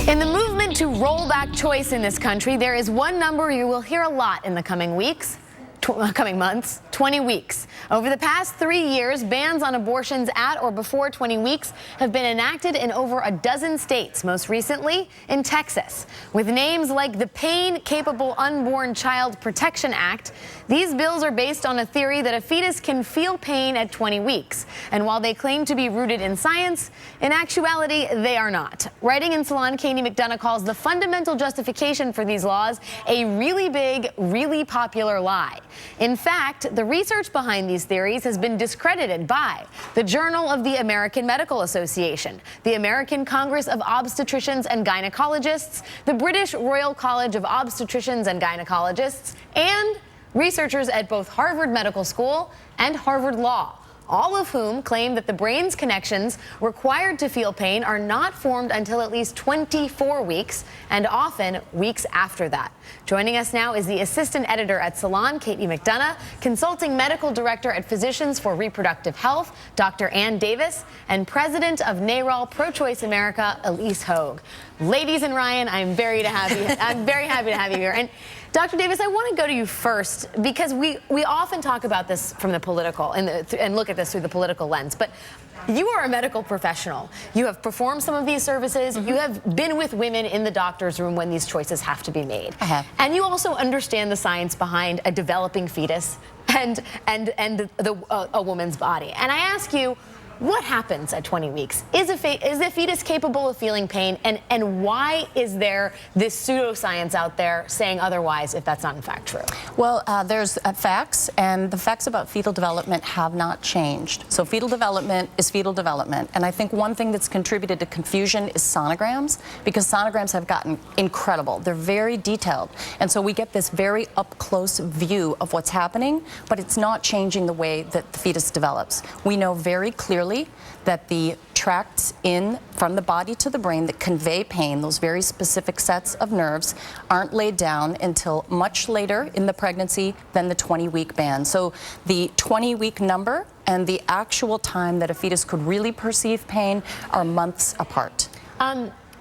In the movement to roll back choice in this country, there is one number you will hear a lot in the coming months, 20 weeks. Over the past 3 years, bans on abortions at or before 20 weeks have been enacted in over a dozen states, most recently in Texas. With names like the Pain Capable Unborn Child Protection Act, these bills are based on a theory that a fetus can feel pain at 20 weeks. And while they claim to be rooted in science, in actuality, they are not. Writing in Salon, Katie McDonough calls the fundamental justification for these laws a really big, really popular lie. In fact, the research behind these theories has been discredited by the Journal of the American Medical Association, the American Congress of Obstetricians and Gynecologists, the British Royal College of Obstetricians and Gynecologists, and researchers at both Harvard Medical School and Harvard Law, all of whom claim that the brain's connections required to feel pain are not formed until at least 24 weeks, and often weeks after that. Joining us now is the assistant editor at Salon, Katie McDonough, consulting medical director at Physicians for Reproductive Health, Dr. Ann Davis, and president of NARAL Pro-Choice America, Elise Hogue. Ladies and Ryan, I'm very happy to have you here. And Dr. Davis, I want to go to you first because we often talk about this from the political and look at this through the political lens, but you are a medical professional. You have performed some of these services. You have been with women in the doctor's room when these choices have to be made. I have. And you also understand the science behind a developing fetus and a woman's body. And I ask you, what happens at 20 weeks? Is a fetus capable of feeling pain? And why is there this pseudoscience out there saying otherwise if that's not in fact true? Well, there's facts, and the facts about fetal development have not changed. So fetal development is fetal development. And I think one thing that's contributed to confusion is sonograms, because sonograms have gotten incredible. They're very detailed. And so we get this very up-close view of what's happening, but it's not changing the way that the fetus develops. We know very clearly that the tracts in from the body to the brain that convey pain, those very specific sets of nerves, aren't laid down until much later in the pregnancy than the 20-week ban. So the 20-week number and the actual time that a fetus could really perceive pain are months apart.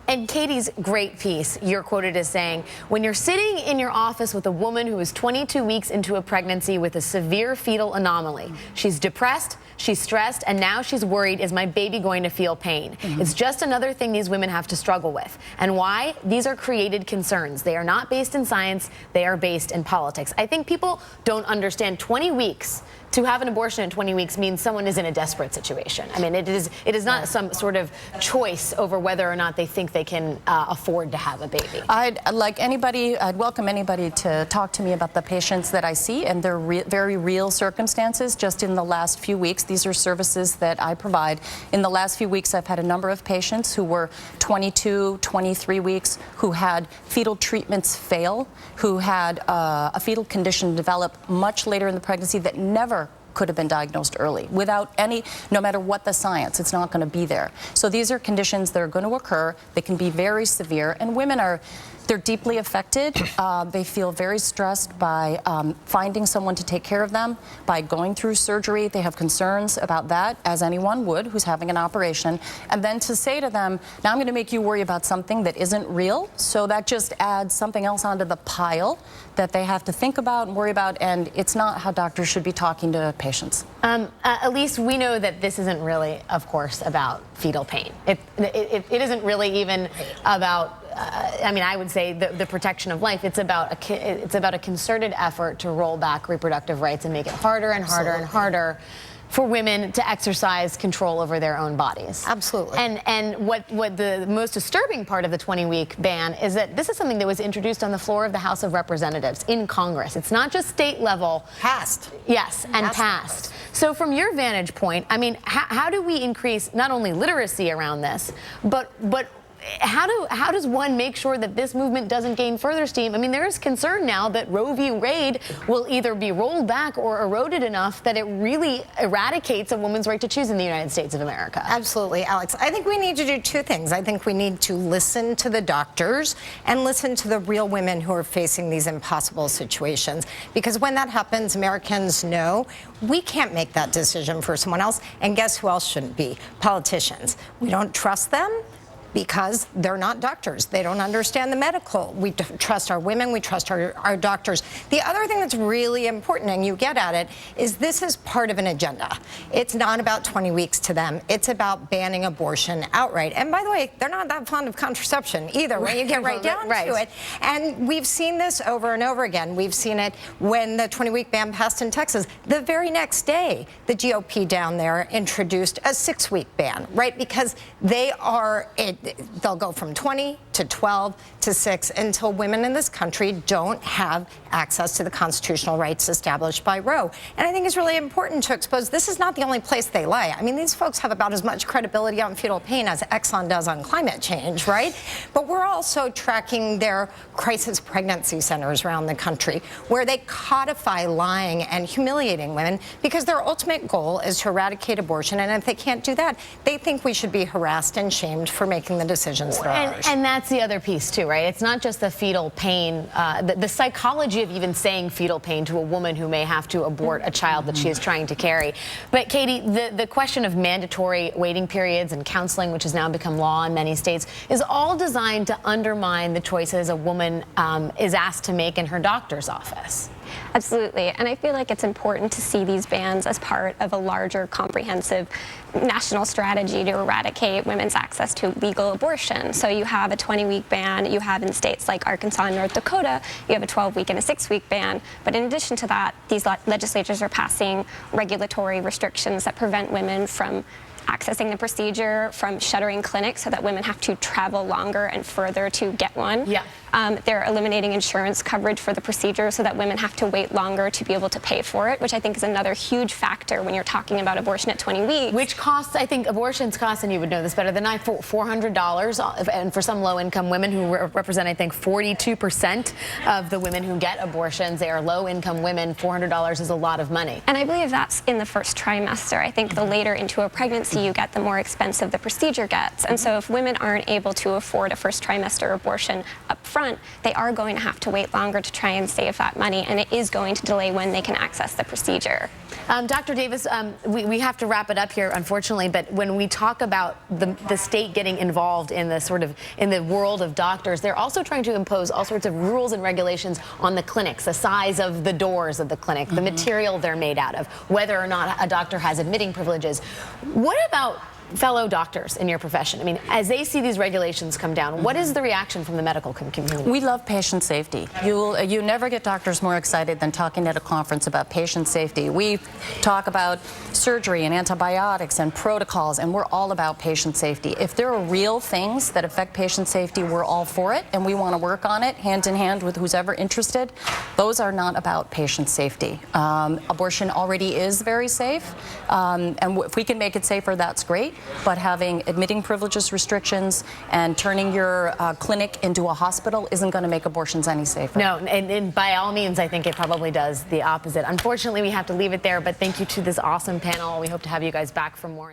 And Katie's great piece, you're quoted as saying, when you're sitting in your office with a woman who is 22 weeks into a pregnancy with a severe fetal anomaly, she's depressed, she's stressed, and now she's worried, is my baby going to feel pain? It's just another thing these women have to struggle with. And why? These are created concerns. They are not based in science, they are based in politics. I think people don't understand 20 weeks. To have an abortion at 20 weeks means someone is in a desperate situation. I mean, it is not some sort of choice over whether or not they think they can afford to have a baby. I'd welcome anybody to talk to me about the patients that I see and their very real circumstances just in the last few weeks. These are services that I provide. In the last few weeks, I've had a number of patients who were 22, 23 weeks, who had fetal treatments fail, who had a fetal condition develop much later in the pregnancy that never could have been diagnosed early without any, no matter what the science, it's not going to be there. So these are conditions that are going to occur. They can be very severe, and women they're deeply affected. They feel very stressed by finding someone to take care of them, by going through surgery. They have concerns about that, as anyone would who's having an operation. And then to say to them, now I'm going to make you worry about something that isn't real, so that just adds something else onto the pile that they have to think about and worry about, and it's not how doctors should be talking to patients. Elise, we know that this isn't really, of course, about fetal pain. It isn't really even about I mean, I would say the protection of life. It's about a concerted effort to roll back reproductive rights and make it harder and harder and harder for women to exercise control over their own bodies. Absolutely. And what the most disturbing part of the 20-week ban is that this is something that was introduced on the floor of the House of Representatives in Congress. It's not just state level. Passed. Yes, and passed. So from your vantage point, I mean, how do we increase not only literacy around this, but how does one make sure that this movement doesn't gain further steam? I mean, there is concern now that Roe v. Wade will either be rolled back or eroded enough that it really eradicates a woman's right to choose in the United States of America. Absolutely, Alex. I think we need to do two things. I think we need to listen to the doctors and listen to the real women who are facing these impossible situations. Because when that happens, Americans know we can't make that decision for someone else. And guess who else shouldn't be? Politicians. We don't trust them. because they're not doctors. They don't understand the medical. We trust our women, we trust our doctors. The other thing that's really important, and you get at it, is this is part of an agenda. It's not about 20 weeks to them. It's about banning abortion outright. And by the way, they're not that fond of contraception either when you get right down to it. And we've seen this over and over again. We've seen it when the 20-week ban passed in Texas. The very next day, the GOP down there introduced a 6-week ban, right? Because they'll go from 20 to 12 to 6 until women in this country don't have access to the constitutional rights established by Roe. And I think it's really important to expose this is not the only place they lie. I mean, these folks have about as much credibility on fetal pain as Exxon does on climate change, right? But we're also tracking their crisis pregnancy centers around the country where they codify lying and humiliating women because their ultimate goal is to eradicate abortion. And if they can't do that, they think we should be harassed and shamed for making the decisions that are ours. And that's the other piece too, right? It's not just the fetal pain, the psychology of even saying fetal pain to a woman who may have to abort a child that she is trying to carry. But Katie, the question of mandatory waiting periods and counseling, which has now become law in many states, is all designed to undermine the choices a woman is asked to make in her doctor's office. Absolutely, and I feel like it's important to see these bans as part of a larger, comprehensive national strategy to eradicate women's access to legal abortion. So you have a 20-week ban, you have in states like Arkansas and North Dakota, you have a 12-week and a 6-week ban. But in addition to that, these legislatures are passing regulatory restrictions that prevent women from accessing the procedure, from shuttering clinics so that women have to travel longer and further to get one. Yeah. They're eliminating insurance coverage for the procedure so that women have to wait longer to be able to pay for it, which I think is another huge factor when you're talking about abortion at 20 weeks. Which costs, I think, abortions cost, and you would know this better than I, $400. And for some low-income women who represent, I think, 42% of the women who get abortions, they are low-income women. $400 is a lot of money. And I believe that's in the first trimester. I think the later into a pregnancy you get, the more expensive the procedure gets. And so if women aren't able to afford a first trimester abortion up front, they are going to have to wait longer to try and save that money, and it is going to delay when they can access the procedure. Dr. Davis, we have to wrap it up here, unfortunately, but when we talk about the state getting involved in the world of doctors, they're also trying to impose all sorts of rules and regulations on the clinics, the size of the doors of the clinic, the material they're made out of, whether or not a doctor has admitting privileges. What about fellow doctors in your profession? I mean, as they see these regulations come down, what is the reaction from the medical community? We love patient safety. You never get doctors more excited than talking at a conference about patient safety. We talk about surgery and antibiotics and protocols, and we're all about patient safety. If there are real things that affect patient safety, we're all for it, and we want to work on it hand in hand with who's ever interested. Those are not about patient safety. Abortion already is very safe, and if we can make it safer, that's great. But having admitting privileges restrictions and turning your clinic into a hospital isn't going to make abortions any safer. No, and by all means, I think it probably does the opposite. Unfortunately, we have to leave it there, but thank you to this awesome panel. We hope to have you guys back for more.